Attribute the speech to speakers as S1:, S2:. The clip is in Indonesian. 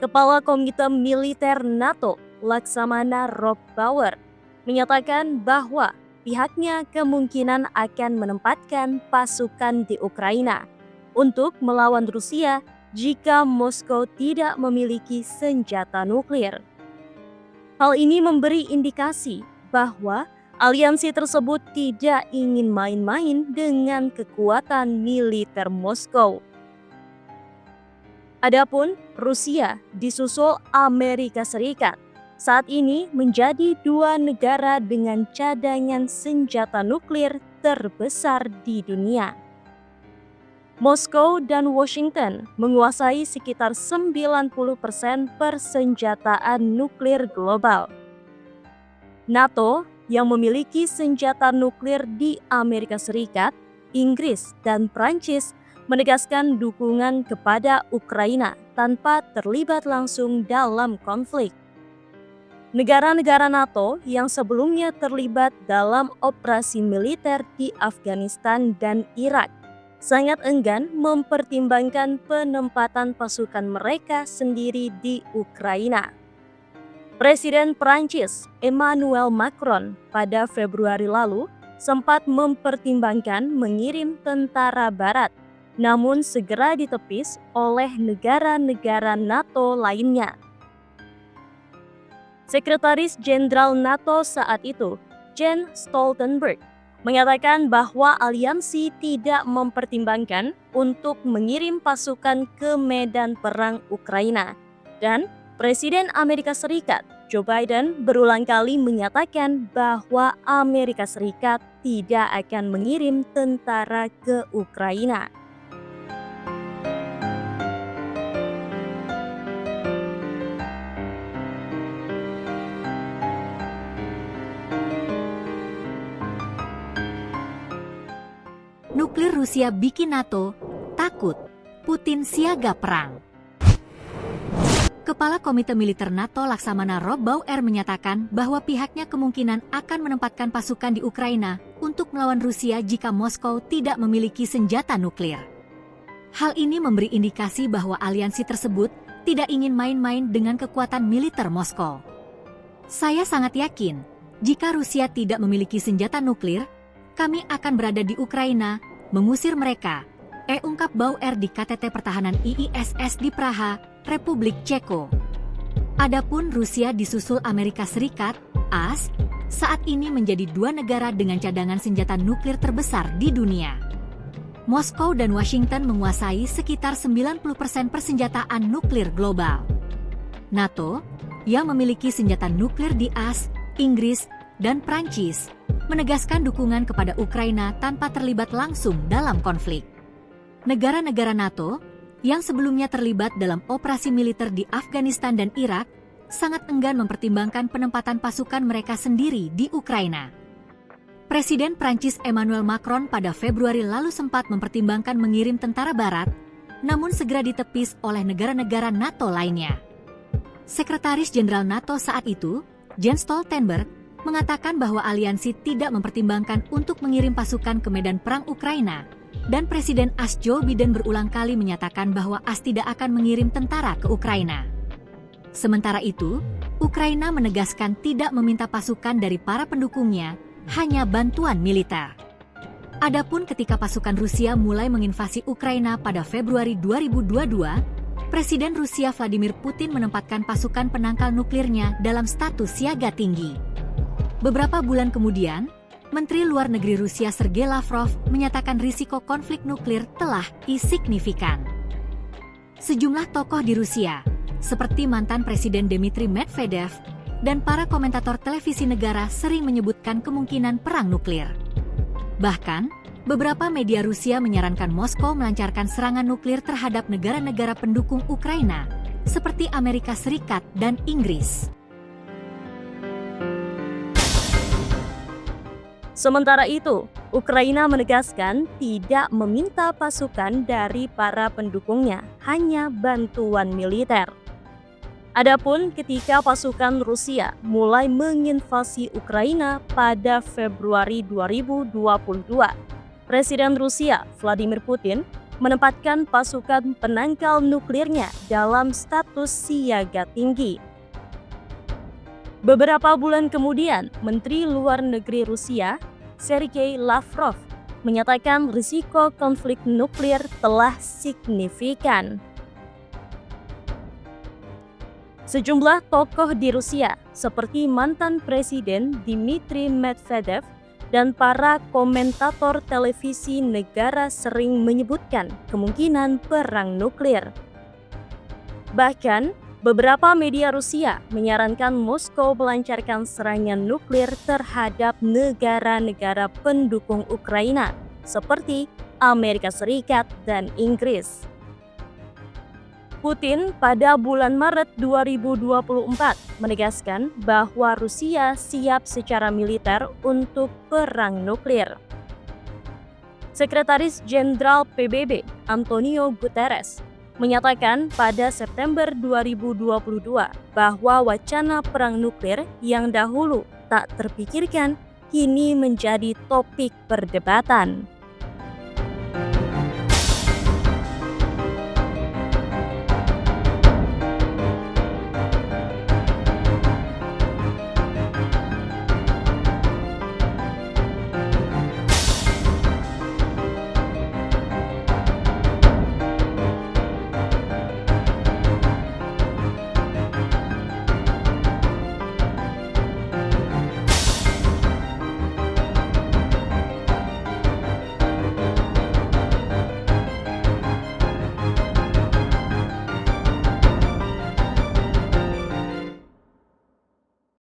S1: Kepala Komite Militer NATO, Laksamana Rob Bauer, menyatakan bahwa pihaknya kemungkinan akan menempatkan pasukan di Ukraina untuk melawan Rusia jika Moskow tidak memiliki senjata nuklir. Hal ini memberi indikasi bahwa aliansi tersebut tidak ingin main-main dengan kekuatan militer Moskow. Adapun Rusia disusul Amerika Serikat saat ini menjadi dua negara dengan cadangan senjata nuklir terbesar di dunia. Moskow dan Washington menguasai sekitar 90% persenjataan nuklir global. NATO yang memiliki senjata nuklir di Amerika Serikat, Inggris, dan Prancis menegaskan dukungan kepada Ukraina tanpa terlibat langsung dalam konflik. Negara-negara NATO yang sebelumnya terlibat dalam operasi militer di Afghanistan dan Irak sangat enggan mempertimbangkan penempatan pasukan mereka sendiri di Ukraina. Presiden Prancis Emmanuel Macron pada Februari lalu sempat mempertimbangkan mengirim tentara Barat, namun segera ditepis oleh negara-negara NATO lainnya. Sekretaris Jenderal NATO saat itu, Jens Stoltenberg, menyatakan bahwa aliansi tidak mempertimbangkan untuk mengirim pasukan ke medan perang Ukraina. Dan Presiden Amerika Serikat, Joe Biden, berulang kali menyatakan bahwa Amerika Serikat tidak akan mengirim tentara ke Ukraina.
S2: Nuklir Rusia bikin NATO takut, Putin siaga perang. Kepala Komite Militer NATO Laksamana Rob Bauer menyatakan bahwa pihaknya kemungkinan akan menempatkan pasukan di Ukraina untuk melawan Rusia jika Moskow tidak memiliki senjata nuklir. Hal ini memberi indikasi bahwa aliansi tersebut tidak ingin main-main dengan kekuatan militer Moskow. Saya sangat yakin, jika Rusia tidak memiliki senjata nuklir, kami akan berada di Ukraina, mengusir mereka, ungkap Bauer di KTT Pertahanan IISS di Praha, Republik Ceko. Adapun Rusia disusul Amerika Serikat, AS, saat ini menjadi dua negara dengan cadangan senjata nuklir terbesar di dunia. Moskow dan Washington menguasai sekitar 90% persenjataan nuklir global. NATO, yang memiliki senjata nuklir di AS, Inggris, dan Prancis, menegaskan dukungan kepada Ukraina tanpa terlibat langsung dalam konflik. Negara-negara NATO yang sebelumnya terlibat dalam operasi militer di Afghanistan dan Irak sangat enggan mempertimbangkan penempatan pasukan mereka sendiri di Ukraina. Presiden Prancis Emmanuel Macron pada Februari lalu sempat mempertimbangkan mengirim tentara Barat, namun segera ditepis oleh negara-negara NATO lainnya. Sekretaris Jenderal NATO saat itu, Jens Stoltenberg, mengatakan bahwa aliansi tidak mempertimbangkan untuk mengirim pasukan ke medan perang Ukraina, dan Presiden AS Joe Biden berulang kali menyatakan bahwa AS tidak akan mengirim tentara ke Ukraina. Sementara itu, Ukraina menegaskan tidak meminta pasukan dari para pendukungnya, hanya bantuan militer. Adapun ketika pasukan Rusia mulai menginvasi Ukraina pada Februari 2022, Presiden Rusia Vladimir Putin menempatkan pasukan penangkal nuklirnya dalam status siaga tinggi. Beberapa bulan kemudian, Menteri Luar Negeri Rusia Sergei Lavrov menyatakan risiko konflik nuklir telah signifikan. Sejumlah tokoh di Rusia, seperti mantan Presiden Dmitry Medvedev dan para komentator televisi negara sering menyebutkan kemungkinan perang nuklir. Bahkan, beberapa media Rusia menyarankan Moskow melancarkan serangan nuklir terhadap negara-negara pendukung Ukraina, seperti Amerika Serikat dan Inggris.
S1: Sementara itu, Ukraina menegaskan tidak meminta pasukan dari para pendukungnya, hanya bantuan militer. Adapun ketika pasukan Rusia mulai menginvasi Ukraina pada Februari 2022, Presiden Rusia Vladimir Putin menempatkan pasukan penangkal nuklirnya dalam status siaga tinggi. Beberapa bulan kemudian, Menteri Luar Negeri Rusia, Sergei Lavrov, menyatakan risiko konflik nuklir telah signifikan. Sejumlah tokoh di Rusia, seperti mantan Presiden Dmitry Medvedev dan para komentator televisi negara sering menyebutkan kemungkinan perang nuklir. Bahkan, beberapa media Rusia menyarankan Moskow melancarkan serangan nuklir terhadap negara-negara pendukung Ukraina, seperti Amerika Serikat dan Inggris. Putin pada bulan Maret 2024 menegaskan bahwa Rusia siap secara militer untuk perang nuklir. Sekretaris Jenderal PBB Antonio Guterres menyatakan pada September 2022 bahwa wacana perang nuklir yang dahulu tak terpikirkan kini menjadi topik perdebatan.